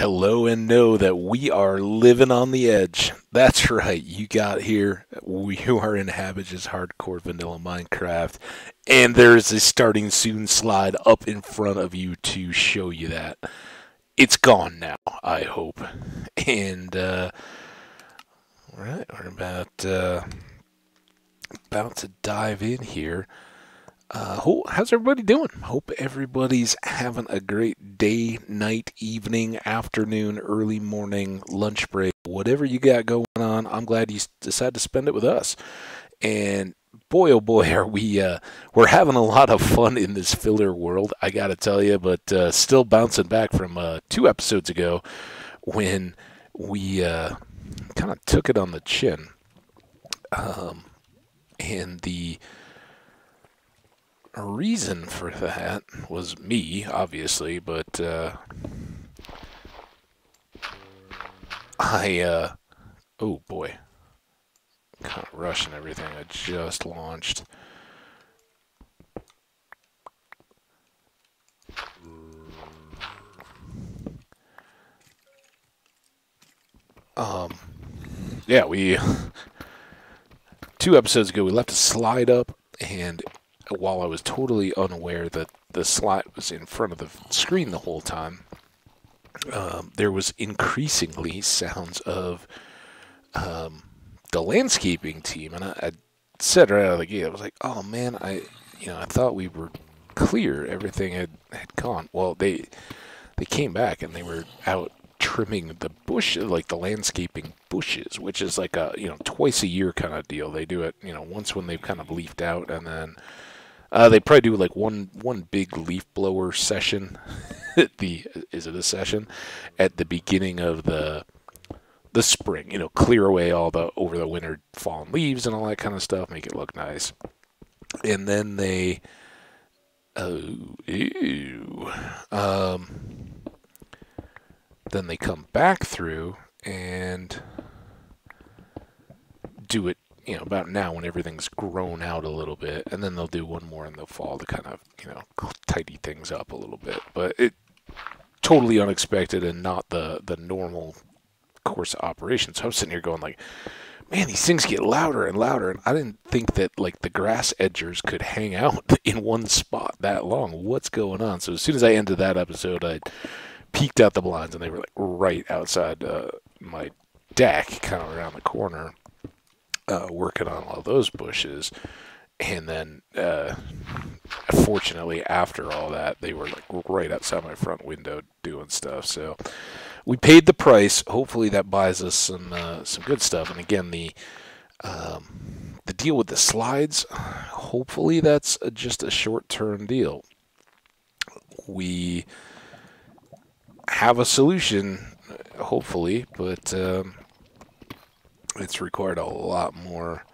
hello and know that we are living on the edge. That's right, you got here. We are in Hambage's Hardcore Vanilla Minecraft, and there's a starting soon slide up in front of you to show you that. It's gone now, I hope. And, alright, we're about to dive in here. How's everybody doing? Hope everybody's having a great day, night, evening, afternoon, early morning, lunch break, whatever you got going on. I'm glad you decided to spend it with us. And boy, oh boy, are we're having a lot of fun in this filler world, I gotta tell you, but still bouncing back from 2 episodes ago when we kind of took it on the chin. And the reason for that was me, obviously, but oh boy, kind of rushing everything. I just launched. Yeah, we 2 episodes ago we left a slide up, and while I was totally unaware that the slide was in front of the screen the whole time, there was increasingly sounds of the landscaping team, and I said right out of the gate, I was like, "Oh man, I thought we were clear, everything had gone." Well, they came back and they were out trimming the bush, like the landscaping bushes, which is like a twice a year kind of deal. They do it once when they've kind of leafed out, and then they probably do like one big leaf blower session. Is it a session at the beginning of the spring? Clear away all the over the winter fallen leaves and all that kind of stuff, make it look nice. And then they then they come back through and do it about now when everything's grown out a little bit, and then they'll do one more in the fall to kind of tidy things up a little bit. But it totally unexpected and not the normal course of operation. So I'm sitting here going like, man, these things get louder and louder, and I didn't think that like the grass edgers could hang out in one spot that long. What's going on? So as soon as I ended that episode, I peeked out the blinds, and they were like right outside my deck, kind of around the corner, working on all those bushes. And then fortunately after all that, they were like right outside my front window doing stuff. So we paid the price. Hopefully that buys us some good stuff. And again, the deal with the slides, hopefully that's just a short-term deal. We have a solution, hopefully, but it's required a lot more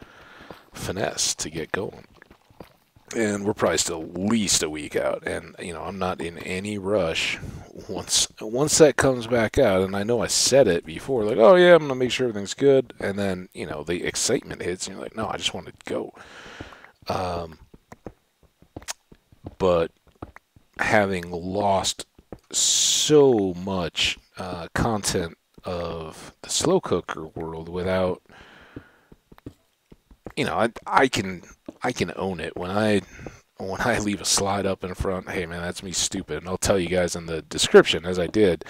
finesse to get going. And we're probably still at least a week out, and I'm not in any rush. Once that comes back out, and I know I said it before, like, oh yeah, I'm gonna make sure everything's good, and then the excitement hits, and you're like, no, I just want to go. But having lost so much content of the slow cooker world without, I can own it when I leave a slide up in front. Hey man, that's me stupid, and I'll tell you guys in the description, as I did,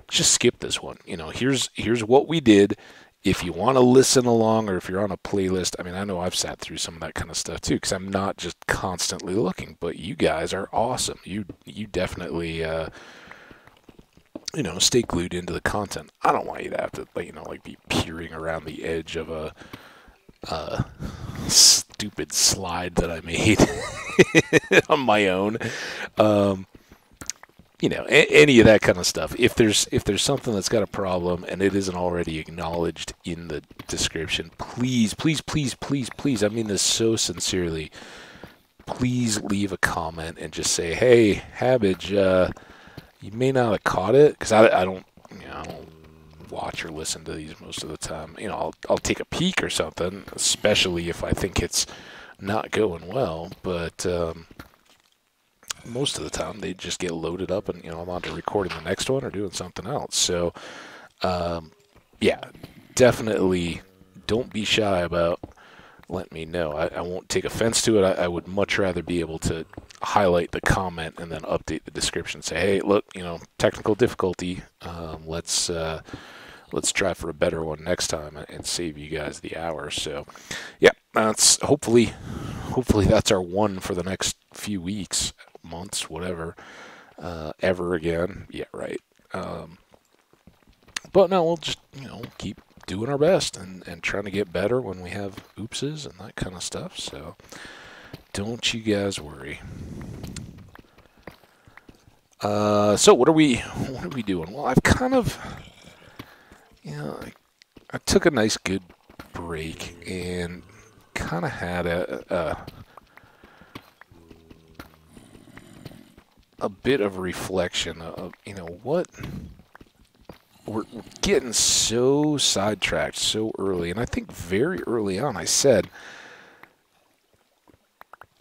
just skip this one. Here's what we did. If you want to listen along, or if you're on a playlist, I mean, I know I've sat through some of that kind of stuff too, because I'm not just constantly looking. But you guys are awesome. You definitely stay glued into the content. I don't want you to have to like be peering around the edge of a stupid slide that I made on my own. Any of that kind of stuff. If there's something that's got a problem and it isn't already acknowledged in the description, please, please, please, please, please, I mean this so sincerely, please leave a comment and just say, hey, Hambbage, you may not have caught it, because I don't watch or listen to these most of the time. I'll take a peek or something, especially if I think it's not going well. But most of the time they just get loaded up and, I'm on to recording the next one or doing something else. So, yeah, definitely don't be shy about letting me know. I won't take offense to it. I would much rather be able to highlight the comment and then update the description. Say, hey, look, technical difficulty. Let's try for a better one next time and save you guys the hour. So, yeah, that's hopefully that's our one for the next few weeks, months, whatever, ever again. Yeah, right. But no, we'll just, keep doing our best and trying to get better when we have oopses and that kind of stuff. So don't you guys worry. So what are we doing? Well, I've kind of, I took a nice good break and kind of had a bit of reflection of, what we're getting so sidetracked so early. And I think very early on I said,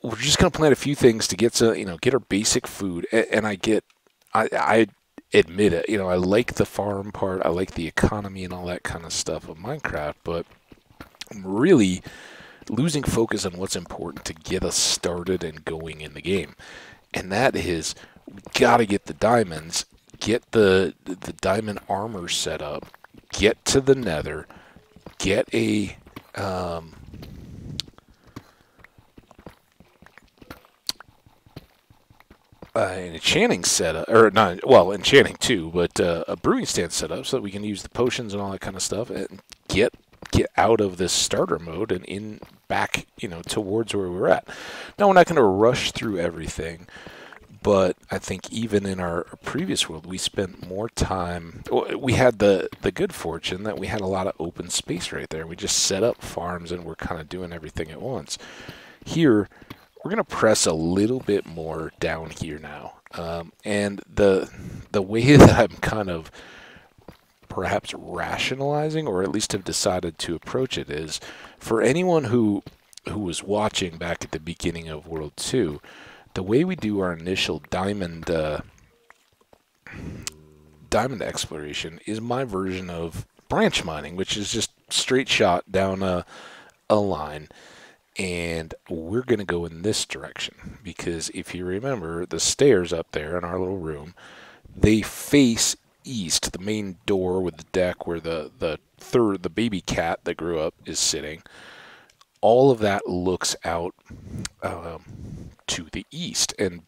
we're just going to plant a few things to get our basic food. And I admit it, I like the farm part. I like the economy and all that kind of stuff of Minecraft, but I'm really losing focus on what's important to get us started and going in the game. And that is, we got to get the diamonds, get the diamond armor set up, get to the nether, get a an enchanting setup, or not, well, enchanting too, but a brewing stand set up so that we can use the potions and all that kind of stuff and get out of this starter mode and in back, towards where we're at. Now, we're not going to rush through everything, but I think even in our previous world, we spent more time. We had the good fortune that we had a lot of open space right there. We just set up farms and we're kind of doing everything at once. Here, we're going to press a little bit more down here now. And the way that I'm kind of perhaps rationalizing, or at least have decided to approach it, is for anyone who was watching back at the beginning of World 2, the way we do our initial diamond exploration is my version of branch mining, which is just straight shot down a line. And we're going to go in this direction because if you remember, the stairs up there in our little room, they face east. The main door with the deck where the baby cat that grew up is sitting. All of that looks out to the east, and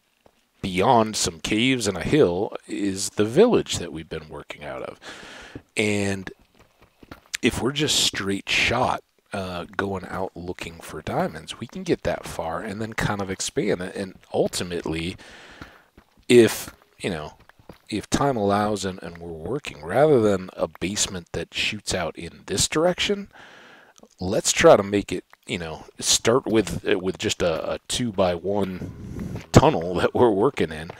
beyond some caves and a hill is the village that we've been working out of. And if we're just straight shot going out looking for diamonds, we can get that far and then kind of expand it. And ultimately, if time allows and we're working, rather than a basement that shoots out in this direction, let's try to make it, start with just a 2x1 tunnel that we're working in.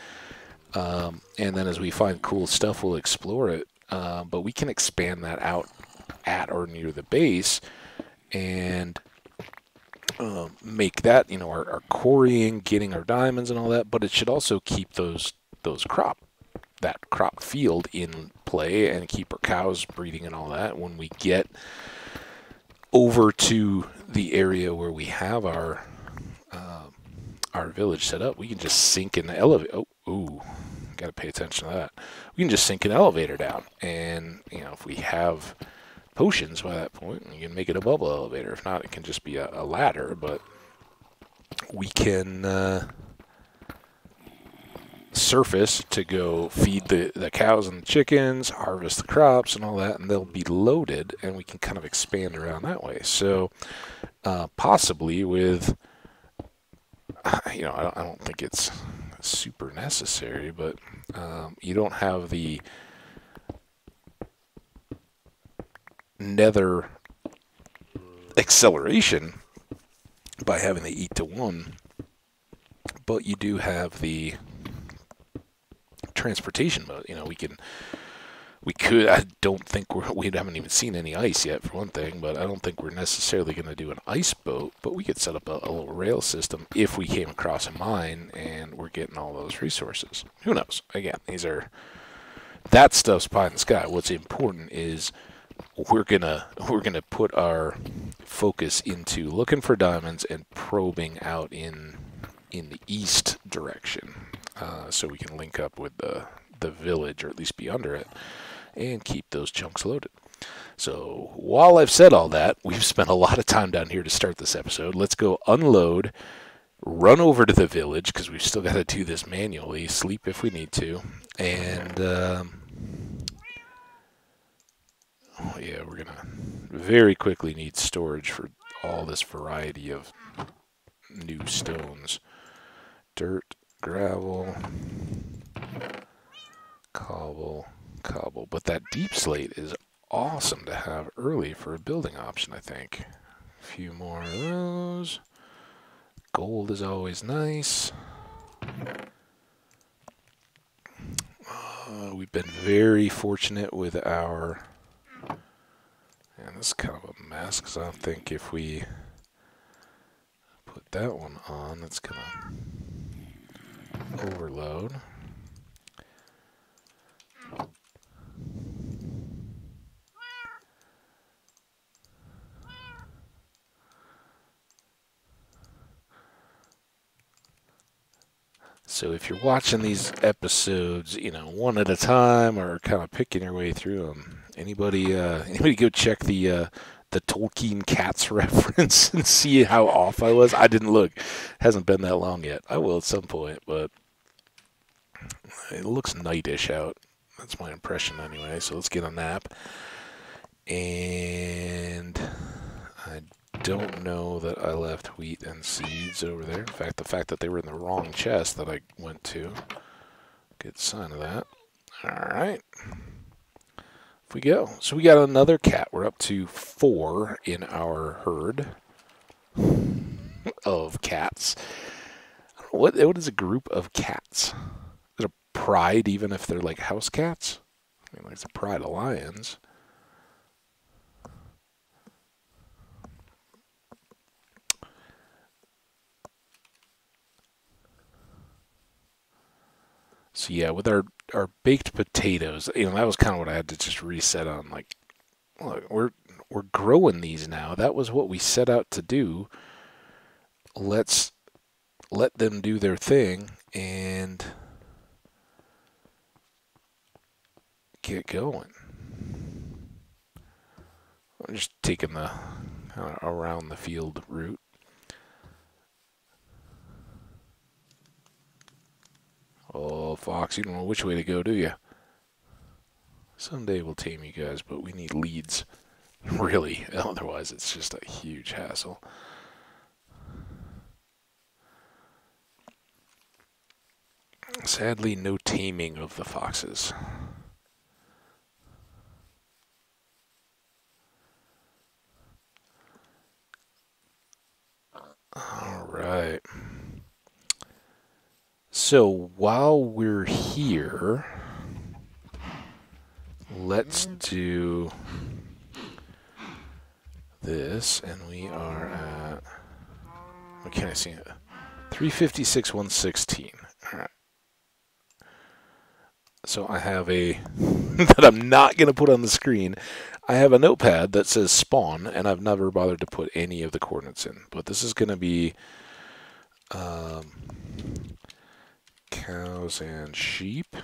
And then as we find cool stuff, we'll explore it. But we can expand that out at or near the base and make that, our quarrying, getting our diamonds and all that. But it should also keep that crop field in play and keep our cows breeding and all that. When we get over to the area where we have our village set up, we can just sink an elevator. Oh, got to pay attention to that. We can just sink an elevator down, and if we have potions by that point, we can make it a bubble elevator. If not, it can just be a ladder. But we can surface to go feed the cows and the chickens, harvest the crops and all that, and they'll be loaded, and we can kind of expand around that way. So possibly with, I don't think it's super necessary, but you don't have the nether acceleration by having the 8-to-1, but you do have the transportation mode. We could. I don't think we haven't even seen any ice yet, for one thing. But I don't think we're necessarily going to do an ice boat. But we could set up a little rail system if we came across a mine and we're getting all those resources. Who knows? Again, that stuff's pie in the sky. What's important is we're gonna put our focus into looking for diamonds and probing out in the east direction, so we can link up with the village, or at least be under it, and keep those chunks loaded. So while I've said all that, we've spent a lot of time down here to start this episode. Let's go unload, run over to the village, because we've still got to do this manually, sleep if we need to, and yeah, we're gonna very quickly need storage for all this variety of new stones. Dirt, gravel, cobble. But that deep slate is awesome to have early for a building option, I think. A few more of those. Gold is always nice. We've been very fortunate with our... And this is kind of a mess, because I don't think if we put that one on, it's going to overload. So if you're watching these episodes, one at a time, or kind of picking your way through them, anybody go check the Tolkien cats reference and see how off I was? I didn't look. Hasn't been that long yet. I will at some point, but it looks nightish out. That's my impression anyway. So let's get a nap. And I don't know that I left wheat and seeds over there. In fact, the fact that they were in the wrong chest that I went to, good sign of that. All right. Off we go. So we got another cat. We're up to 4 in our herd of cats. I don't know, what is a group of cats? Is it a pride even if they're like house cats? I mean, like it's a pride of lions. So yeah, with our baked potatoes, that was kind of what I had to just reset on. Like, look, we're growing these now. That was what we set out to do. Let's let them do their thing and get going. I'm just taking the kind of around the field route. Oh, Fox, you don't know which way to go, do you? Someday we'll tame you guys, but we need leads. Really, otherwise it's just a huge hassle. Sadly, no taming of the foxes. All right. So while we're here, let's do this, and we are at, what can I see? 356, 116. All right. So I have a, that I'm not going to put on the screen, I have a notepad that says spawn, and I've never bothered to put any of the coordinates in. But this is going to be cows and sheep,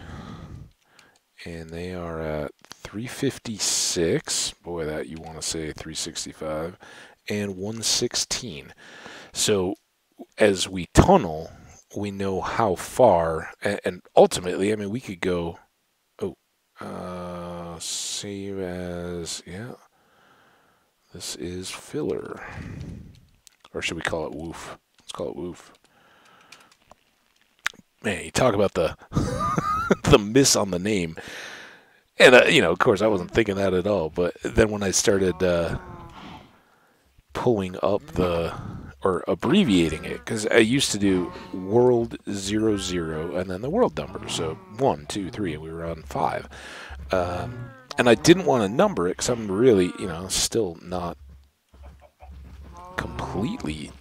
and they are at 356. Boy, that you want to say 365, and 116. So as we tunnel, we know how far, and ultimately, I mean, we could go, save as, yeah, this is filler. Or should we call it woof? Let's call it woof. Man, you talk about the the miss on the name. And, of course, I wasn't thinking that at all. But then when I started pulling up the or abbreviating it, because I used to do world 00 and then the world number. So 1, 2, 3, and we were on 5. And I didn't want to number it because I'm really, still not completely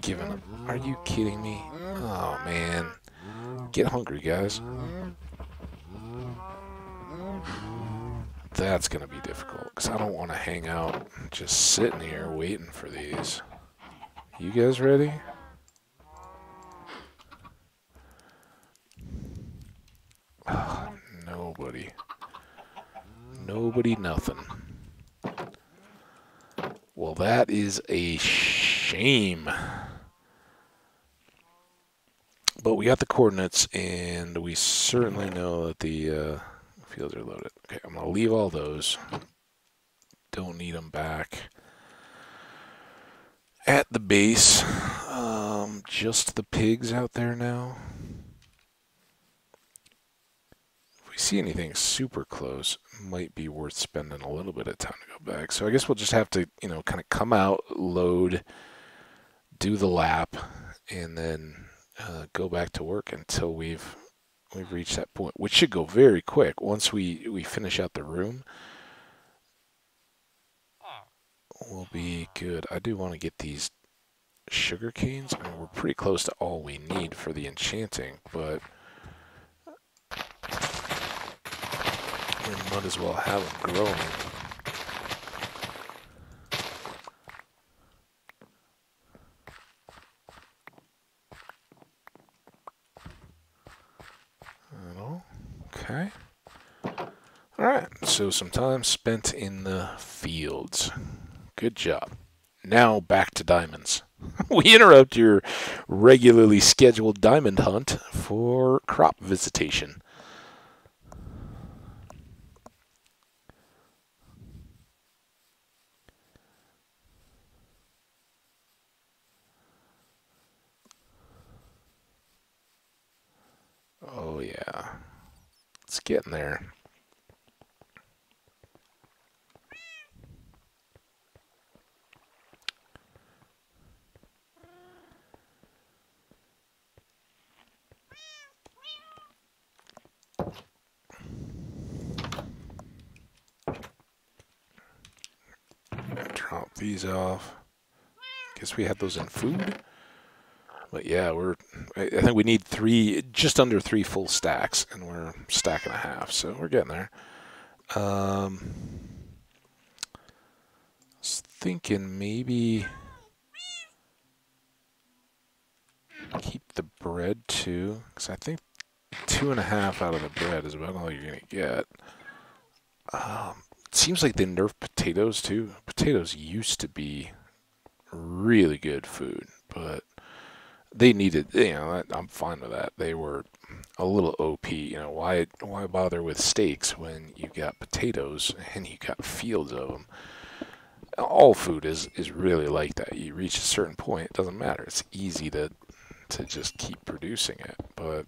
given up. Are you kidding me? Oh, man. Get hungry, guys. That's going to be difficult because I don't want to hang out just sitting here waiting for these. You guys ready? Oh, nobody. Nobody, nothing. Well, that is a shame. But we got the coordinates, and we certainly know that the fields are loaded. Okay, I'm going to leave all those. Don't need them back at the base. Just the pigs out there now. If we see anything super close, might be worth spending a little bit of time to go back. So I guess we'll just have to, kind of come out, load, do the lap, and then go back to work until we've reached that point, which should go very quick. Once we finish out the room, we'll be good. I do want to get these sugar canes. I mean, we're pretty close to all we need for the enchanting, but we might as well have them growing. Okay. Alright, so some time spent in the fields. Good job. Now back to diamonds. We interrupt your regularly scheduled diamond hunt for crop visitation. Oh yeah. It's getting there. Drop these off. Guess we had those in food. But yeah, I think we need just under 3 full stacks, and we're stack and a half, so we're getting there. I was thinking maybe keep the bread too, because I think 2.5 out of the bread is about all you're gonna get. It seems like they nerfed potatoes too. Potatoes used to be really good food, but they needed, I'm fine with that. They were a little OP. Why bother with steaks when you got potatoes and you got fields of them? All food is really like that. You reach a certain point, it doesn't matter. It's easy to just keep producing it, but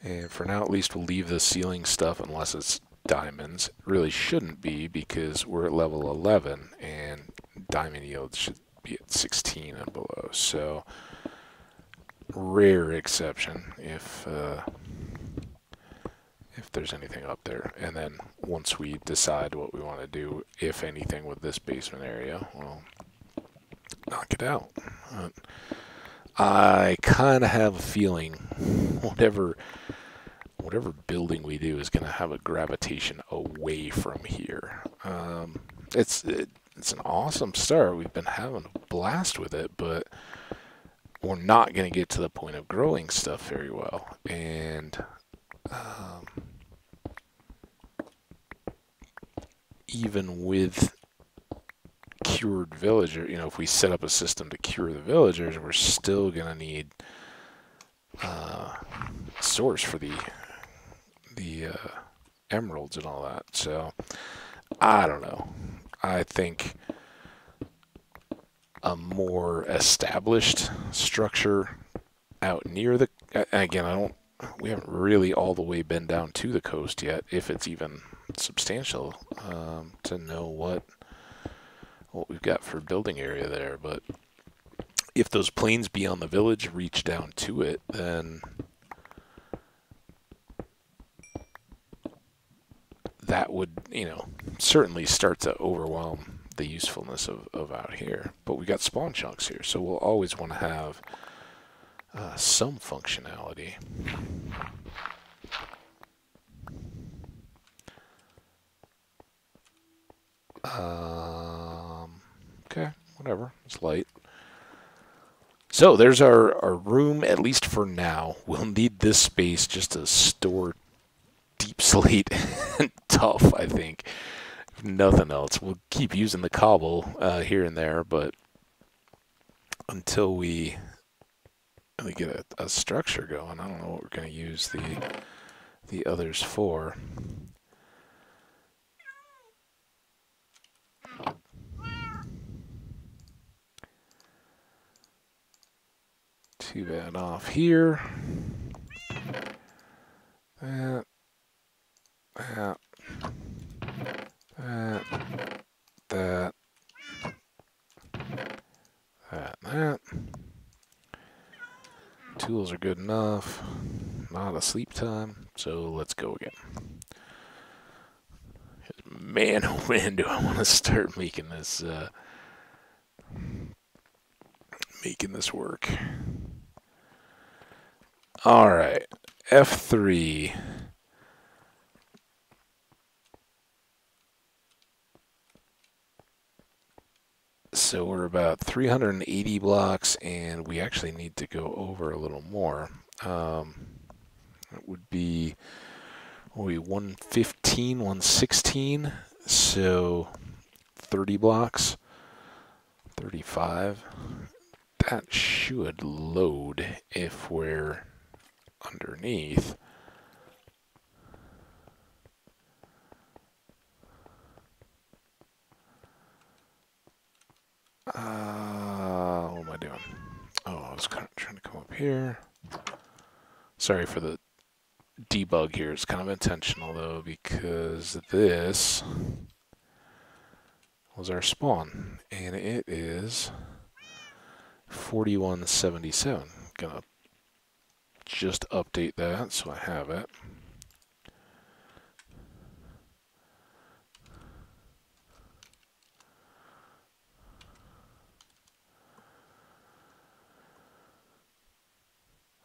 and for now, at least we'll leave the ceiling stuff unless it's diamonds. It really shouldn't be because we're at level 11 and diamond yields should be at 16 and below. So rare exception if there's anything up there. And then once we decide what we want to do, if anything, with this basement area, we'll knock it out. I kind of have a feeling whatever building we do is going to have a gravitation away from here. It's an awesome start. We've been having a blast with it, but we're not going to get to the point of growing stuff very well. And even with cured villager, if we set up a system to cure the villagers, we're still going to need source for the emeralds and all that. So I don't know. I think a more established structure out near the, again, we haven't really all the way been down to the coast yet, if it's even substantial to know what we've got for building area there. But if those plains beyond the village reach down to it, then that would, certainly start to overwhelm the usefulness of out here. But we got spawn chunks here, so we'll always want to have some functionality. Okay, whatever. It's light. So there's our room, at least for now. We'll need this space just to store deep slate and tough, I think. If nothing else. We'll keep using the cobble here and there, but until we really get a structure going, I don't know what we're going to use the others for. Too bad off here. That. That. That. That. Tools are good enough. Not a sleep time, so let's go again. Man, oh man, do I want to start making this work. All right, F3. So we're about 380 blocks, and we actually need to go over a little more. It would be 115, 116, so 30 blocks, 35. That should load if we're underneath. What am I doing? Oh, I was trying to come up here. Sorry for the debug here. It's kind of intentional, though, because this was our spawn, and it is 4177. Gonna just update that so I have it.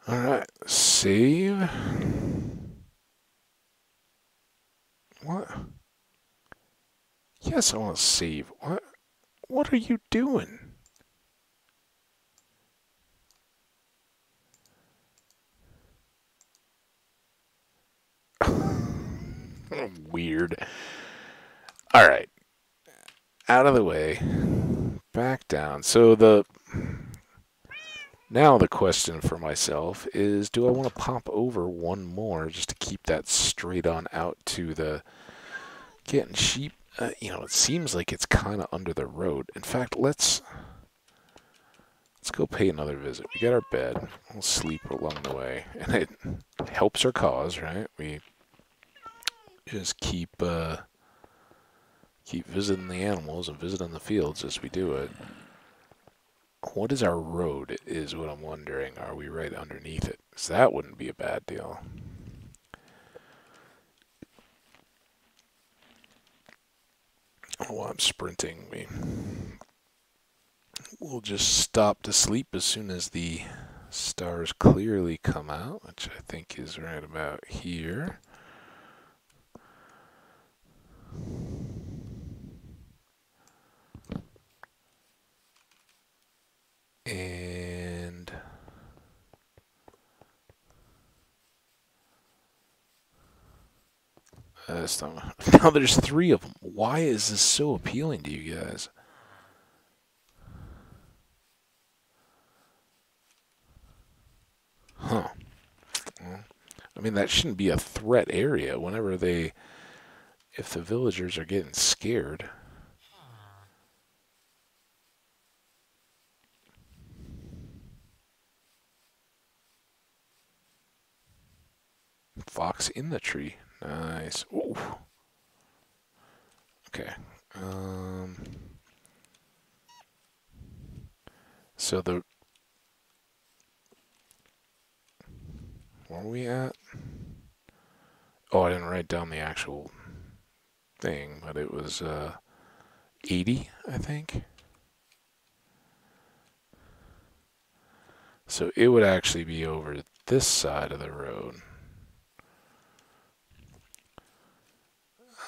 All right, save. What? Yes, I want to save. What? What are you doing? Weird. All right. Out of the way. Back down. So now the question for myself is, do I want to pop over one more just to keep that straight on out to the getting sheep? It seems like it's kind of under the road. In fact, let's go pay another visit. We got our bed. We'll sleep along the way, and it helps our cause, right? We just keep visiting the animals and visiting the fields as we do it. What is our road, is what I'm wondering. Are we right underneath it? Because that wouldn't be a bad deal. Oh, I'm sprinting. We'll just stop to sleep as soon as the stars clearly come out, which I think is right about here. And now there's 3 of them. Why is this so appealing to you guys? Huh. Well, I mean, that shouldn't be a threat area whenever if the villagers are getting scared. Fox in the tree. Nice. Ooh. Okay. So where are we at? Oh, I didn't write down the actual thing, but it was 80, I think. So it would actually be over this side of the road.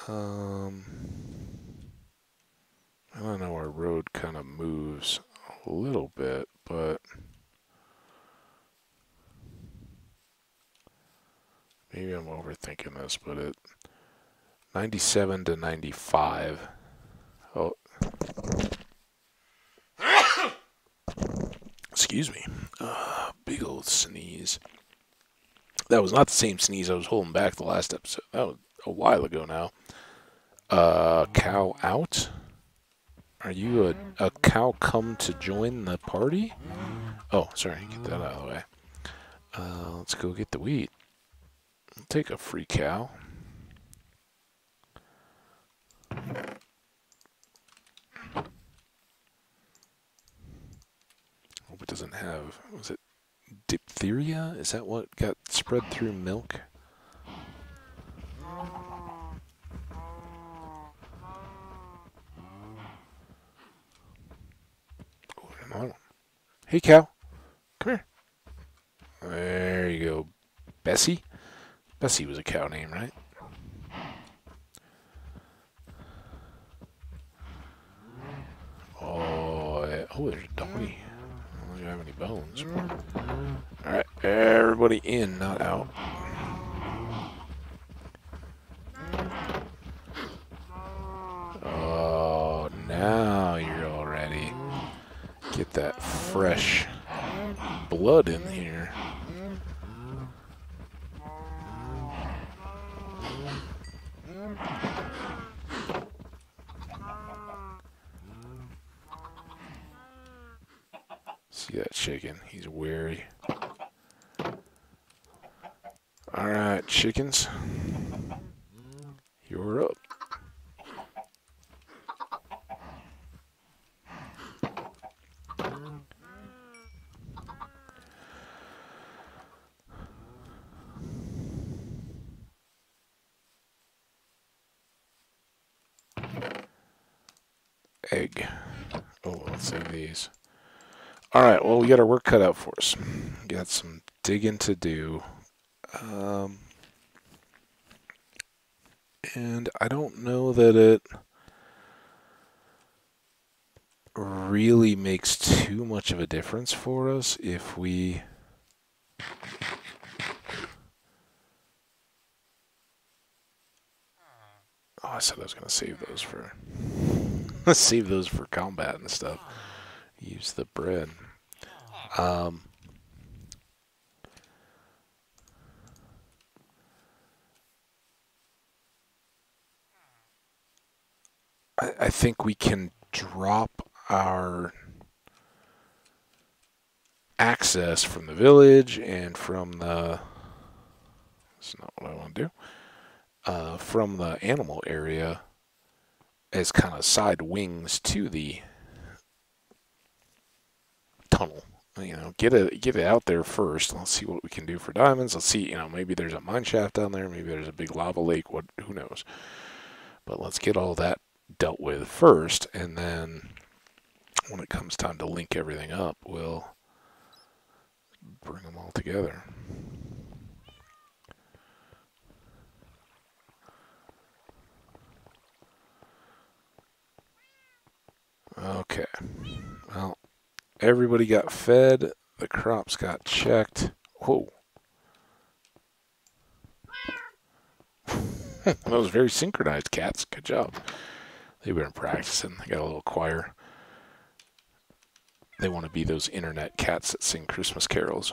I don't know, our road kind of moves a little bit, but maybe I'm overthinking this, but it 97 to 95. Oh, excuse me. Big old sneeze. That was not the same sneeze I was holding back the last episode. That was a while ago now. Cow out? Are you a cow come to join the party? Oh, sorry, get that out of the way. Let's go get the wheat. I'll take a free cow. Hope it doesn't have, was it diphtheria? Is that what got spread through milk? Oh, another one. Hey, cow. Come here. There you go. Bessie? Bessie was a cow name, right? Oh, there's a doggy. I don't have any bones. Alright, everybody in, not out. Oh, now you're all ready. Get that fresh blood in here. See that chicken? He's wary. Alright, chickens. You're up. Egg. Oh, let's save these. Alright, well, we got our work cut out for us. Got some digging to do. And I don't know that it really makes too much of a difference for us if we... Oh, I said I was going to save those for... Let's save those for combat and stuff. Use the bread. I think we can drop our access from the village and from the... That's not what I want to do. From the animal area as kind of side wings to the tunnel. You know, get it out there first. Let's see what we can do for diamonds. Let's see, maybe there's a mine shaft down there. Maybe there's a big lava lake. Who knows? But let's get all that dealt with first, and then when it comes time to link everything up, we'll bring them all together. Okay. Well, everybody got fed. The crops got checked. Whoa. That was very synchronized, cats. Good job. They've been practicing. They got a little choir. They want to be those internet cats that sing Christmas carols.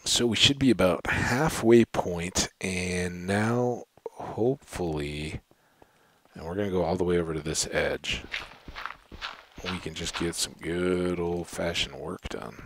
So we should be about halfway point, and now hopefully, and we're going to go all the way over to this edge, we can just get some good old-fashioned work done.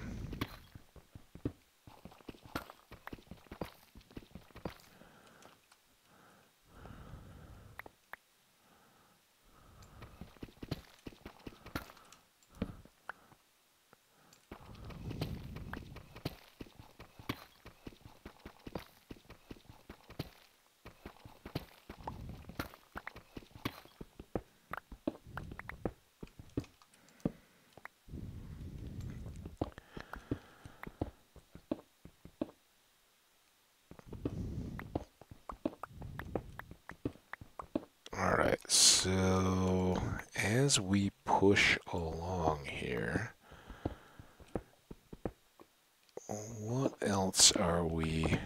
as we push along here, what else can we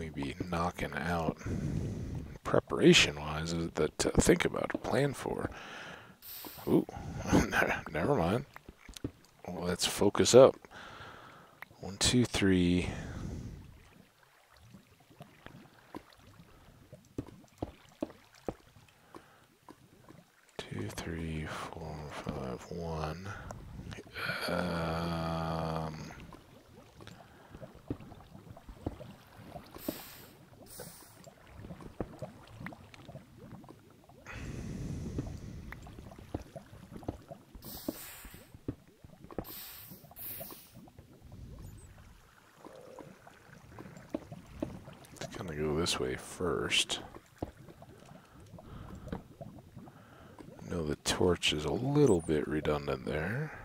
be knocking out preparation-wise that to think about, plan for? Ooh, never mind. Well, let's focus up. 1, 2, 3. 2, 3, 4, 5, 1. Let's kind of go this way first. I know the torch is a little bit redundant there.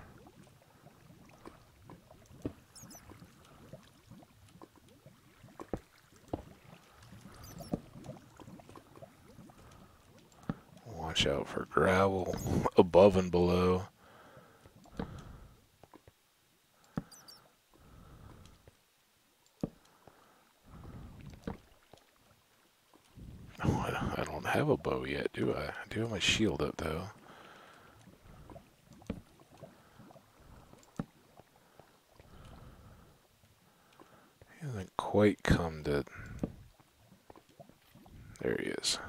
Watch out for gravel above and below. Oh, I don't have a bow yet, do I? I do have my shield up, though. He hasn't quite come to... There he is.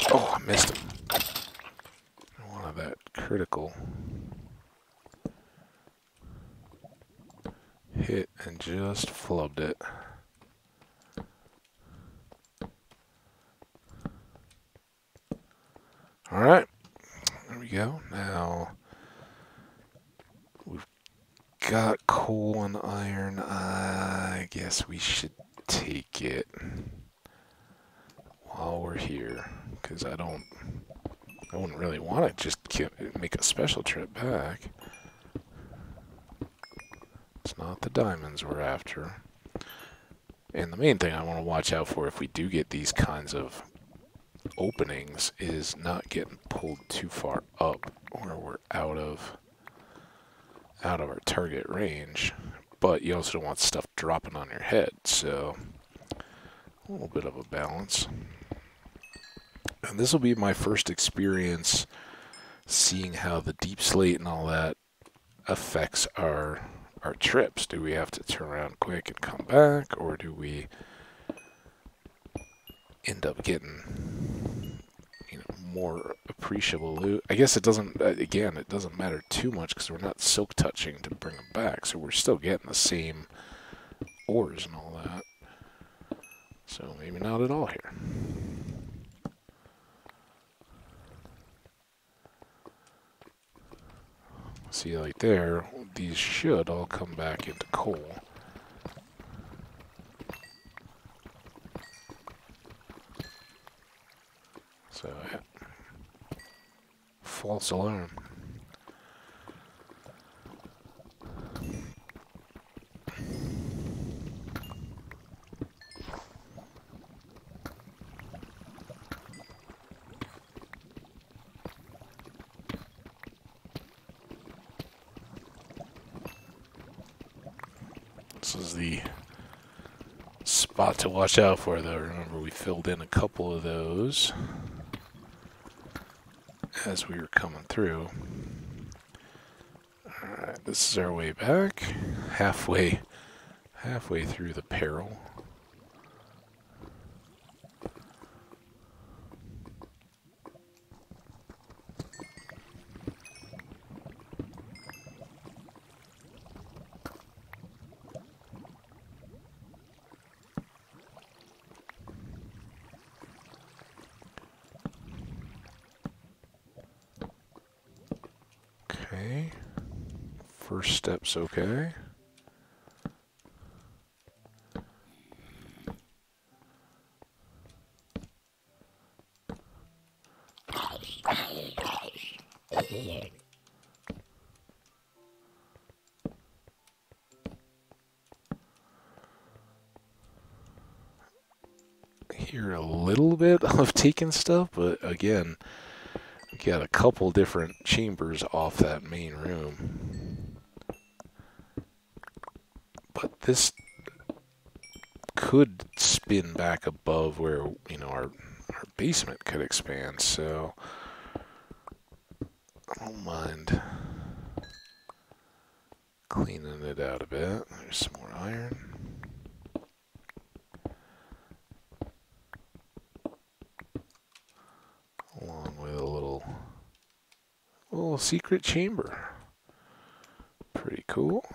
Oh, I missed him. I wanted that critical hit and just flubbed it. Alright, there we go. Now, we've got coal and iron. I guess we should take it while we're here, because I wouldn't really want to just make a special trip back. It's not the diamonds we're after. And the main thing I want to watch out for if we do get these kinds of openings is not getting pulled too far up where we're out of our target range. But you also don't want stuff dropping on your head, so a little bit of a balance. And this will be my first experience seeing how the deep slate and all that affects our trips. Do we have to turn around quick and come back, or do we end up getting, more appreciable loot? I guess it doesn't, again, it doesn't matter too much because we're not silk touching to bring them back, so we're still getting the same ores and all that. So maybe not at all here. See, like there, these should all come back into coal. So, yeah. False alarm. This is the spot to watch out for, though. Remember, we filled in a couple of those as we were coming through. Alright, this is our way back. Halfway through the peril. Okay. First step's okay. Hear a little bit of taking stuff, but again, we got a couple different chambers off that main room. But this could spin back above where, you know, our basement could expand, so I don't mind cleaning it out a bit. There's some more iron. Along with a little secret chamber. Pretty cool.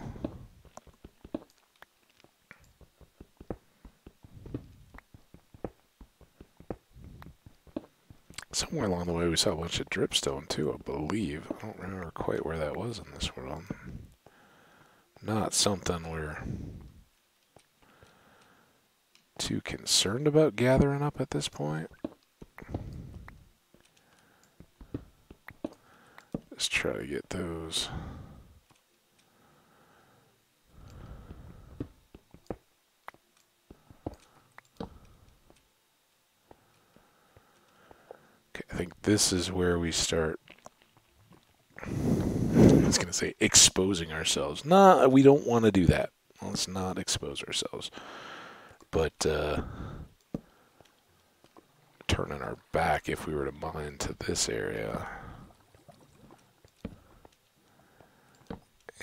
Somewhere along the way we saw a bunch of dripstone too, I believe. I don't remember quite where that was in this world. Not something we're too concerned about gathering up at this point. Let's try to get those. Okay, I think this is where we start. I was going to say exposing ourselves. Nah, we don't want to do that. Let's not expose ourselves. But turning our back if we were to mine to this area.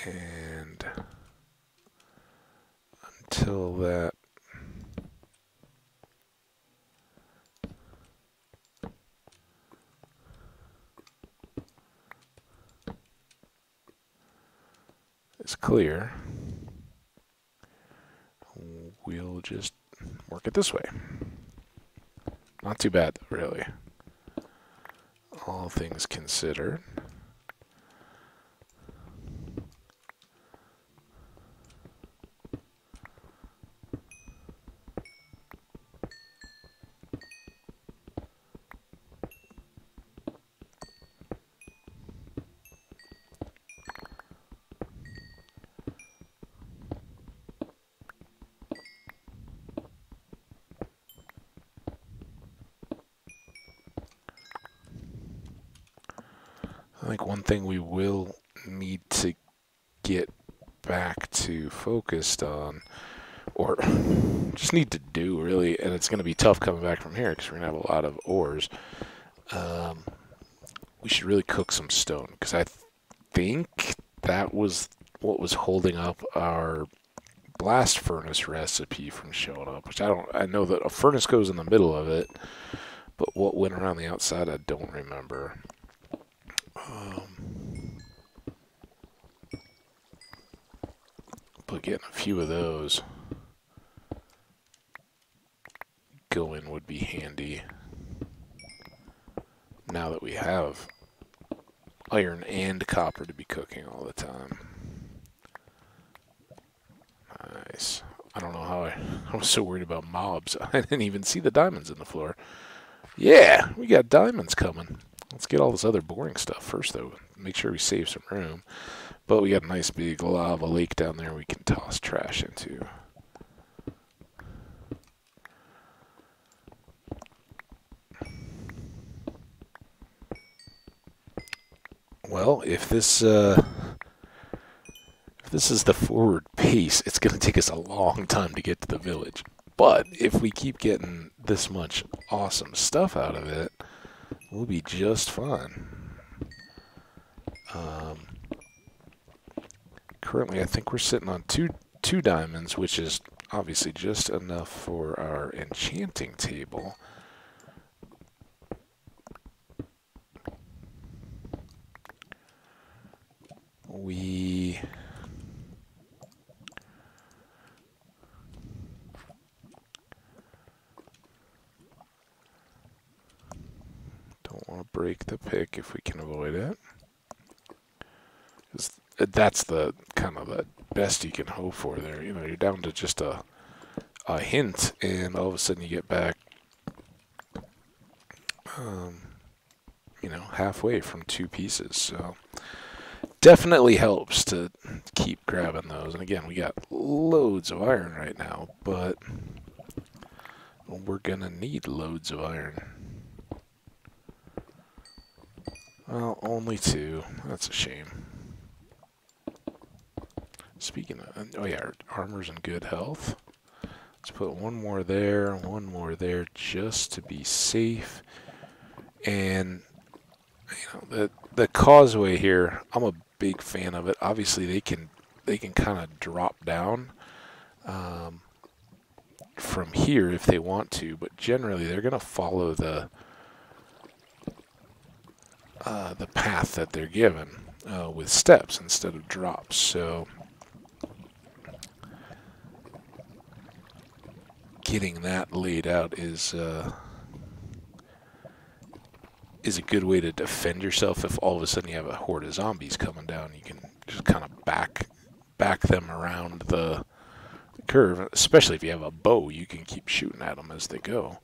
And until that is clear, we'll just work it this way. Not too bad, really. All things considered. I think one thing we will need to get back to focused on, or just need to do really, and it's going to be tough coming back from here because we're going to have a lot of ores. We should really cook some stone because I think that was what was holding up our blast furnace recipe from showing up, which I know that a furnace goes in the middle of it, but what went around the outside I don't remember. But getting a few of those going would be handy now that we have iron and copper to be cooking all the time. Nice. I don't know how I was so worried about mobs. I didn't even see the diamonds in the floor. Yeah, we got diamonds coming. Let's get all this other boring stuff first, though. Make sure we save some room. But we got a nice big lava lake down there we can toss trash into. Well, if this is the forward pace, it's going to take us a long time to get to the village. But if we keep getting this much awesome stuff out of it, we'll be just fine. Currently, I think we're sitting on two diamonds, which is obviously just enough for our enchanting table. We don't want to break the pick if we can avoid it. That's the kind of the best you can hope for there. You know, you're down to just a hint, and all of a sudden you get back, you know, halfway from 2 pieces. So definitely helps to keep grabbing those. And again, we got loads of iron right now, but we're going to need loads of iron. Well, only 2. That's a shame. Speaking of, oh yeah, our armor's in good health. Let's put one more there, just to be safe. And the causeway here, I'm a big fan of it. Obviously, they can kind of drop down from here if they want to, but generally they're going to follow the path that they're given with steps instead of drops. So getting that laid out is a good way to defend yourself. If all of a sudden you have a horde of zombies coming down, you can just kind of back them around the curve. Especially if you have a bow, you can keep shooting at them as they go.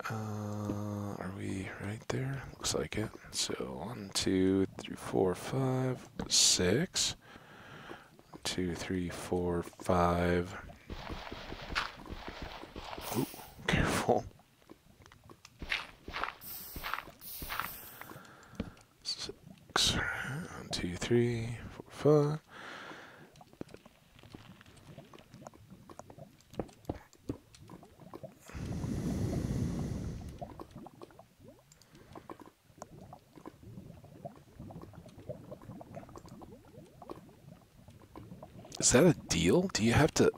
Are we right there? Looks like it. So 1, 2, 3, 4, 5, 6. 1, 2, 3, 4, 5. Ooh, careful. 6. 1, 2, 3, 4, 5. Is that a deal? Do you have to...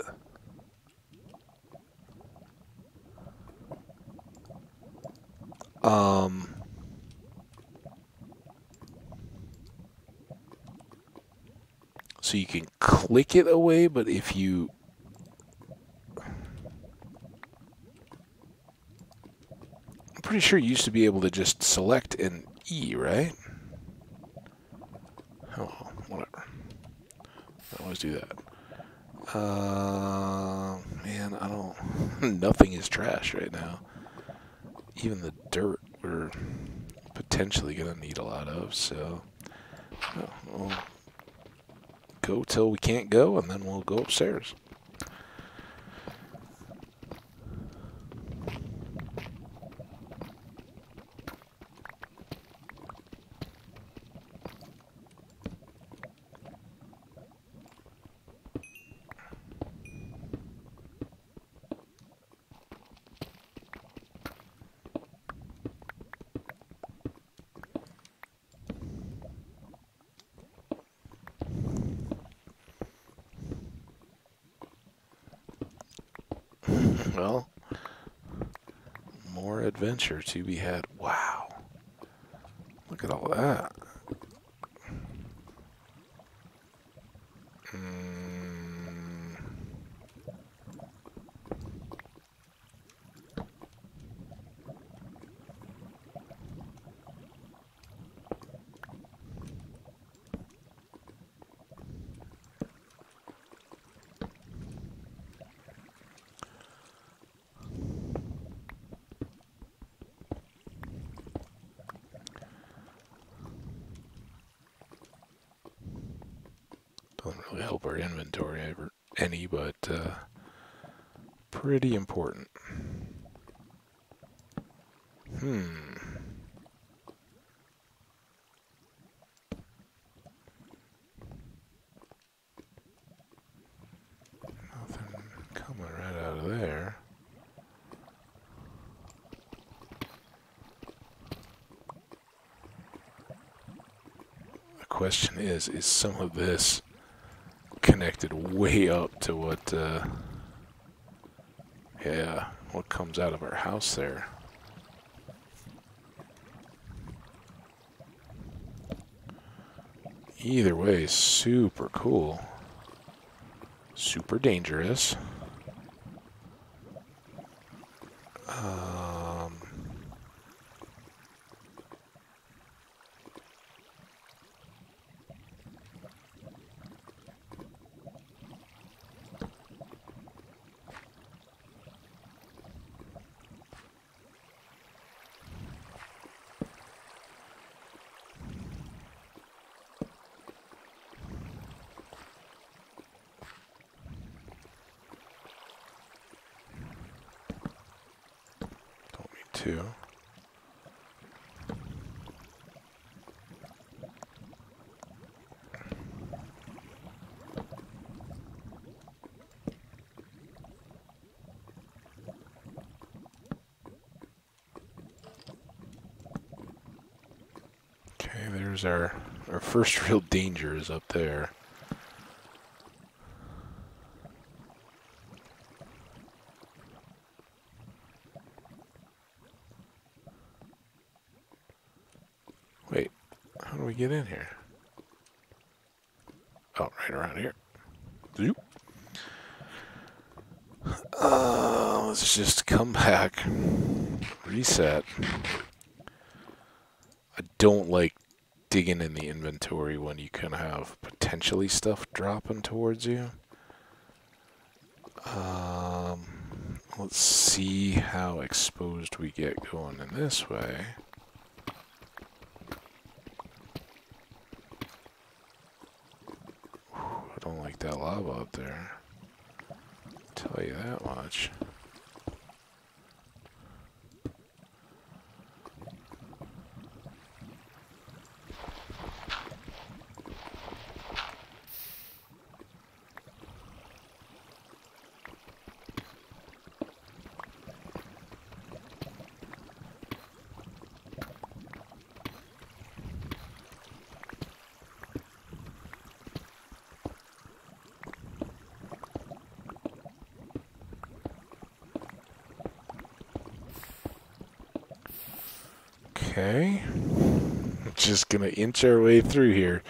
So you can click it away, but if you... I'm pretty sure you used to be able to just select an E, right? Oh, whatever. I always do that. Man, I don't... Nothing is trash right now. Even the dirt we're potentially going to need a lot of, so... we'll go till we can't go, and then we'll go upstairs. Well, more adventure to be had. Wow. Look at all that. Doesn't really help our inventory any, but pretty important. Nothing coming right out of there. The question is some of this connected way up to what, yeah, what comes out of our house there? Either way, super cool. Super dangerous. too. Okay, there's our first real danger is up there. Wait, how do we get in here? Oh, right around here. Zoop. Let's just come back. Reset. I don't like digging in the inventory when you can have potentially stuff dropping towards you. Let's see how exposed we get going in this way. I don't like that lava up there. Tell you that much. Okay, just gonna inch our way through here.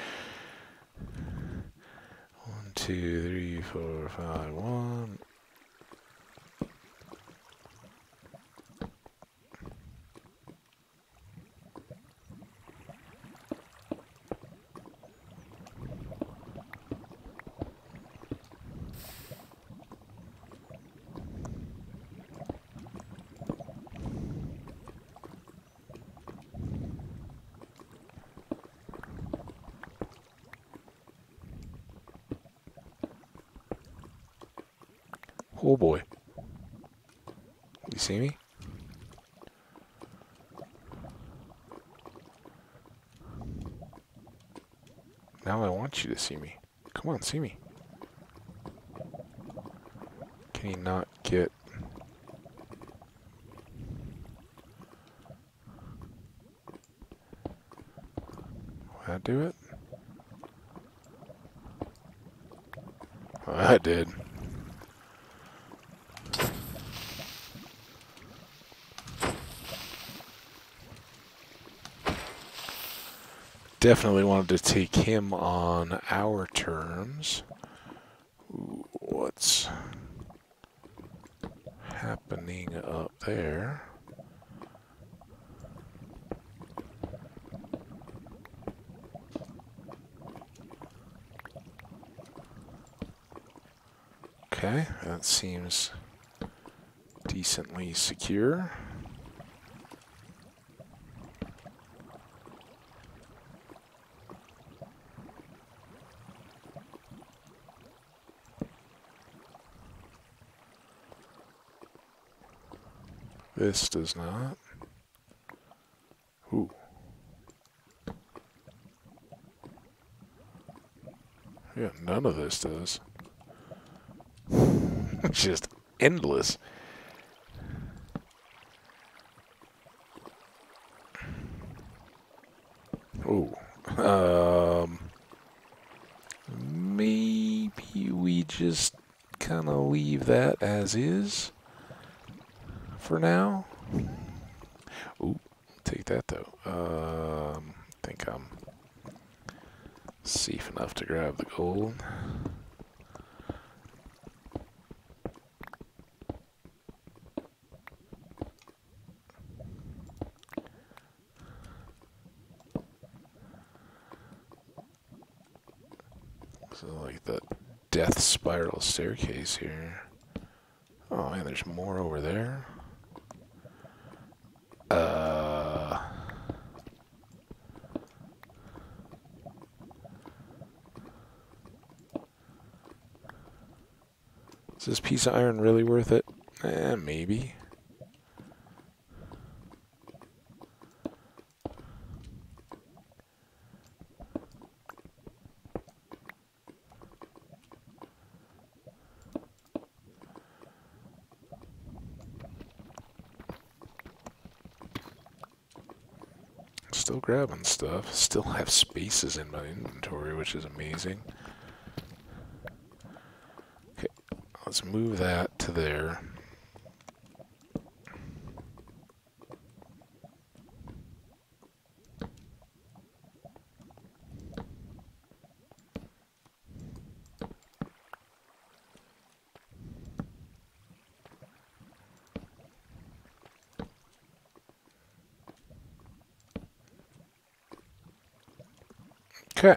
1, 2, 3, 4, 5, 1. Oh boy. You see me? Now I want you to see me. Come on, see me. Can you not get... Will that do it? Oh, that did. Definitely wanted to take him on our terms. Ooh, what's happening up there? Okay, that seems decently secure. This does not. Ooh. Yeah, none of this does. It's just endless. Ooh. Maybe we just kind of leave that as is for now. Ooh, take that though. I think I'm safe enough to grab the gold. So like the death spiral staircase here. Oh man, there's more over there. Is this piece of iron really worth it? Maybe. still grabbing stuff. Still have spaces in my inventory, which is amazing. Okay, let's move that to there. Okay.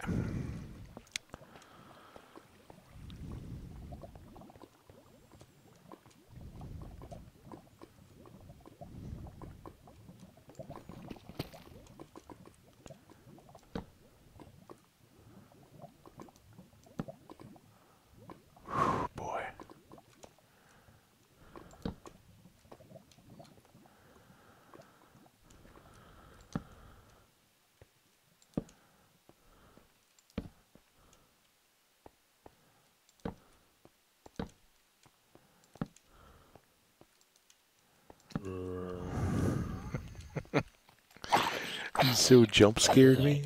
Whew, boy. You so jump scared me.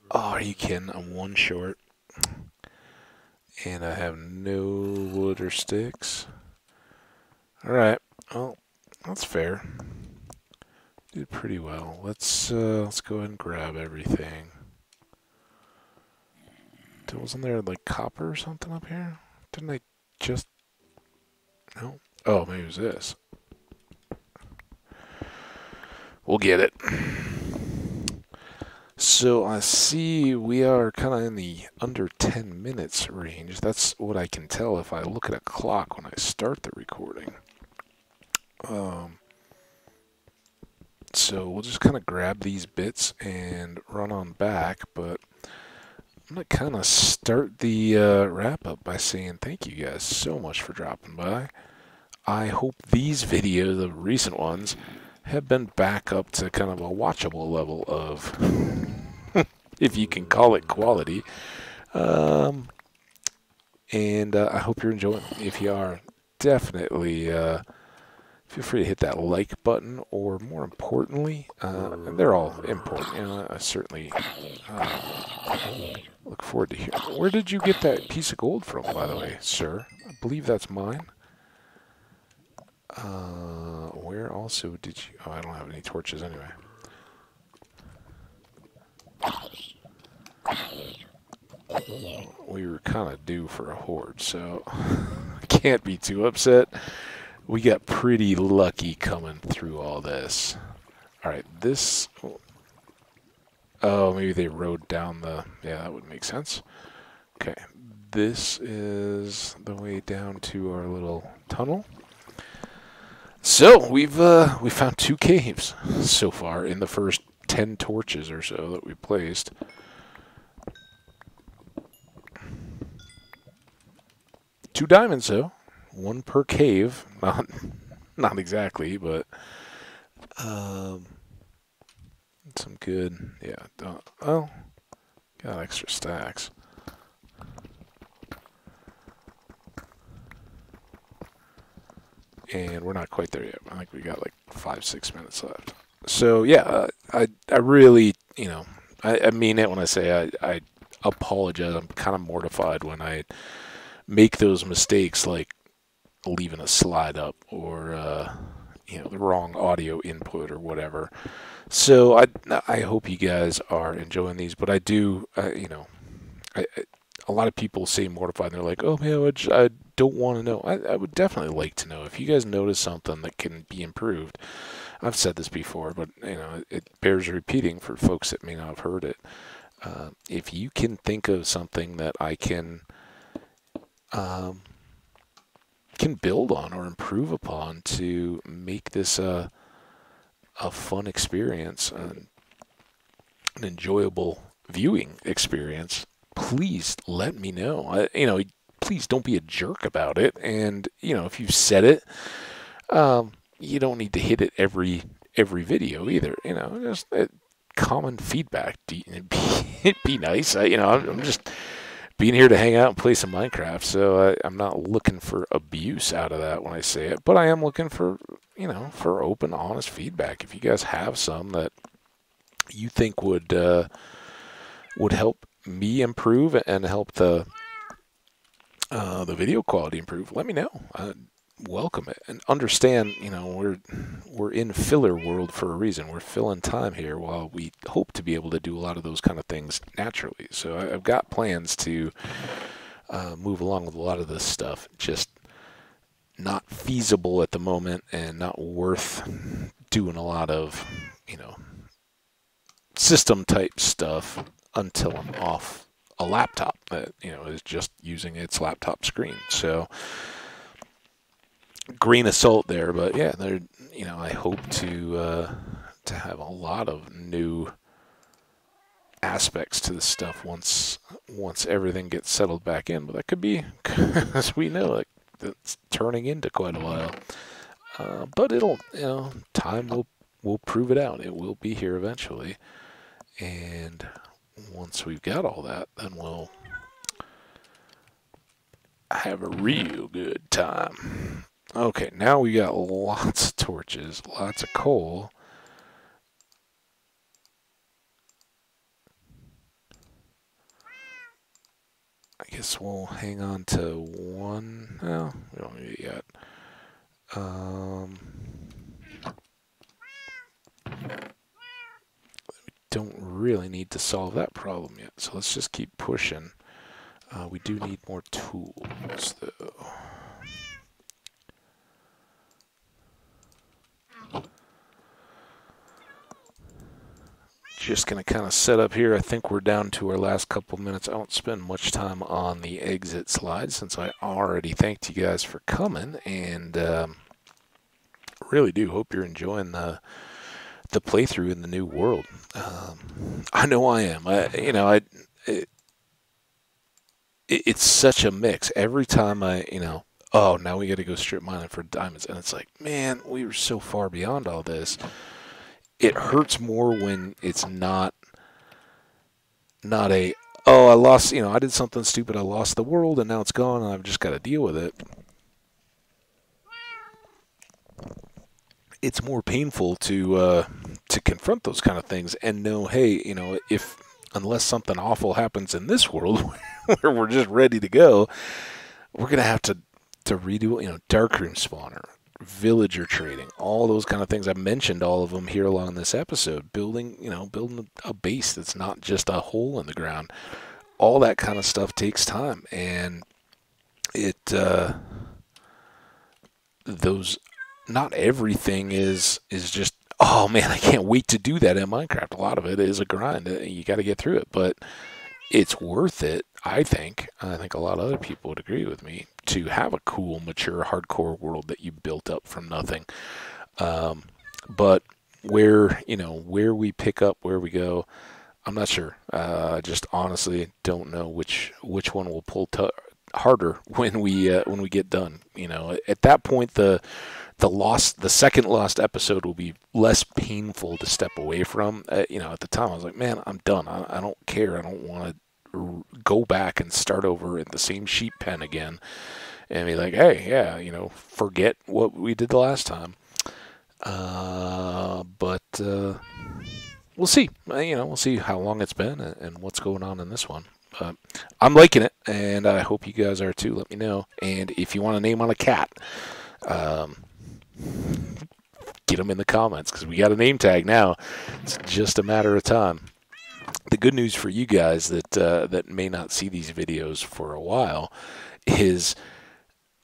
Oh, are you kidding? I'm one short. And I have no wood or sticks. Alright. Well, that's fair. Did pretty well. Let's go ahead and grab everything. Wasn't there like copper or something up here? Didn't I just... No? Oh, maybe it was this. We'll get it. So I see we are kind of in the under 10 minutes range. That's what I can tell if I look at a clock when I start the recording. So we'll just kind of grab these bits and run on back, but I'm going to kind of start the wrap-up by saying thank you guys so much for dropping by. I hope these videos, the recent ones, have been back up to kind of a watchable level of, if you can call it quality. And I hope you're enjoying it. If you are, definitely feel free to hit that like button, or more importantly, and they're all important, and I certainly look forward to hearing. Where did you get that piece of gold from, by the way, sir? I believe that's mine. Where also did you... Oh, I don't have any torches anyway. We were kind of due for a horde, so I can't be too upset. We got pretty lucky coming through all this. Alright, this... Oh, maybe they rode down the... Yeah, that would make sense. Okay, this is the way down to our little tunnel. So, we found 2 caves so far in the first 10 torches or so that we placed. Two diamonds, though. 1 per cave. Not exactly, but some good. Yeah. Well, got extra stacks. And we're not quite there yet. I think we got like 5-6 minutes left. So yeah, I really, you know, I mean it when I say I apologize. I'm kind of mortified when I make those mistakes, like leaving a slide up, or you know, the wrong audio input or whatever. So I hope you guys are enjoying these, but I do, you know, a lot of people say mortified, and they're like, oh man, I don't want to know. I would definitely like to know if you guys notice something that can be improved. I've said this before, but you know, it bears repeating for folks that may not have heard it. If you can think of something that I can build on or improve upon to make this a fun experience, an enjoyable viewing experience, please let me know. You know, please don't be a jerk about it. And you know, if you've said it, you don't need to hit it every video either. You know, just common feedback. It'd be nice. You know, I'm just being here to hang out and play some Minecraft. So I'm not looking for abuse out of that when I say it, but I am looking for, for open, honest feedback. If you guys have some that you think would help me improve and help the video quality improve, let me know. Welcome it and understand. We're in filler world for a reason. We're filling time here while we hope to be able to do a lot of those kind of things naturally. So I've got plans to move along with a lot of this stuff. Just not feasible at the moment and not worth doing a lot of system type stuff until I'm off a laptop that is just using its laptop screen. So grain of salt there, but yeah, there. I hope to have a lot of new aspects to this stuff once everything gets settled back in. But that could be, as we know, like that's turning into quite a while. But it'll, time will prove it out. It will be here eventually, and once we've got all that, then we'll have a real good time. Okay, now we got lots of torches, lots of coal. I guess we'll hang on to one. Well, we don't need it yet. We don't really need to solve that problem yet, so let's just keep pushing. We do need more tools, though. Just going to kind of set up here. I think we're down to our last couple minutes. I won't spend much time on the exit slide since I already thanked you guys for coming, and really do hope you're enjoying the playthrough in the new world. I know I am. It's such a mix. Every time oh, now we got to go strip mining for diamonds, and it's like, man, we were so far beyond all this. It hurts more when it's not a, oh, I lost, I did something stupid, I lost the world, and now it's gone, and I've just got to deal with it. It's more painful to confront those kind of things and know, hey, unless something awful happens in this world where we're just ready to go, we're going to have to redo, darkroom spawner, villager trading, all those kind of things. I've mentioned all of them here along this episode. Building a base that's not just a hole in the ground. All that kind of stuff takes time, and not everything is just, oh man, I can't wait to do that in Minecraft. A lot of it is a grind. You got to get through it, but it's worth it, I think. I think a lot of other people would agree with me, to have a cool, mature, hardcore world that you built up from nothing. But where we pick up, where we go, I'm not sure. Just honestly don't know which one will pull harder when we get done. At that point, the second lost episode will be less painful to step away from. At the time I was like, man, I'm done. I don't care. I don't want to go back and start over in the same sheep pen again and be like, hey, yeah, forget what we did the last time. But we'll see. We'll see how long it's been and what's going on in this one. I'm liking it, and I hope you guys are too. Let me know. And if you want a name on a cat, get them in the comments, because we got a name tag now. It's just a matter of time. The good news for you guys that may not see these videos for a while is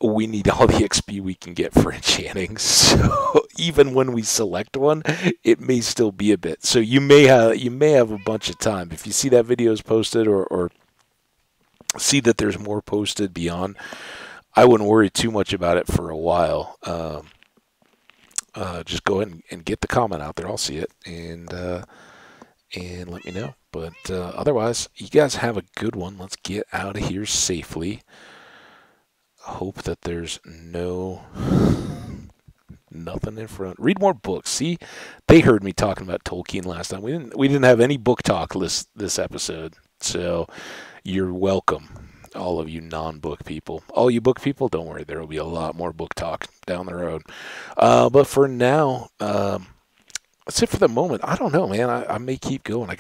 we need all the XP we can get for enchanting. So even when we select one, it may still be a bit. So you may have a bunch of time. If you see that video is posted or see that there's more posted beyond, I wouldn't worry too much about it for a while. Just go ahead and get the comment out there. I'll see it and let me know. But otherwise, you guys have a good one. Let's get out of here safely. Hope that there's nothing in front. Read more books. See, they heard me talking about Tolkien last time. We didn't have any book talk this episode. So you're welcome. all of you non-book people. All you book people, don't worry, there will be a lot more book talk down the road. But for now, that's it for the moment. I don't know, man. I may keep going. I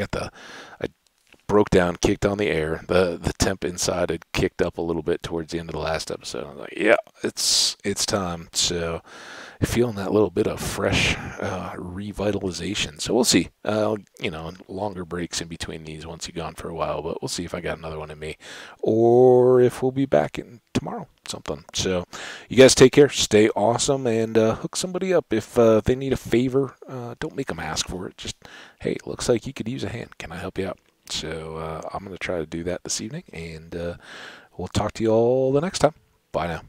broke down, kicked on the air. The temp inside had kicked up a little bit towards the end of the last episode. I was like, yeah, it's time. So feeling that little bit of fresh revitalization. So we'll see. Longer breaks in between these once you've gone for a while, but we'll see if I got another one in me, or if we'll be back in tomorrow. Something. So you guys take care, stay awesome, and hook somebody up if they need a favor. Don't make them ask for it. Just, hey, it looks like you could use a hand. Can I help you out? So I'm going to try to do that this evening, and we'll talk to you all the next time. Bye now.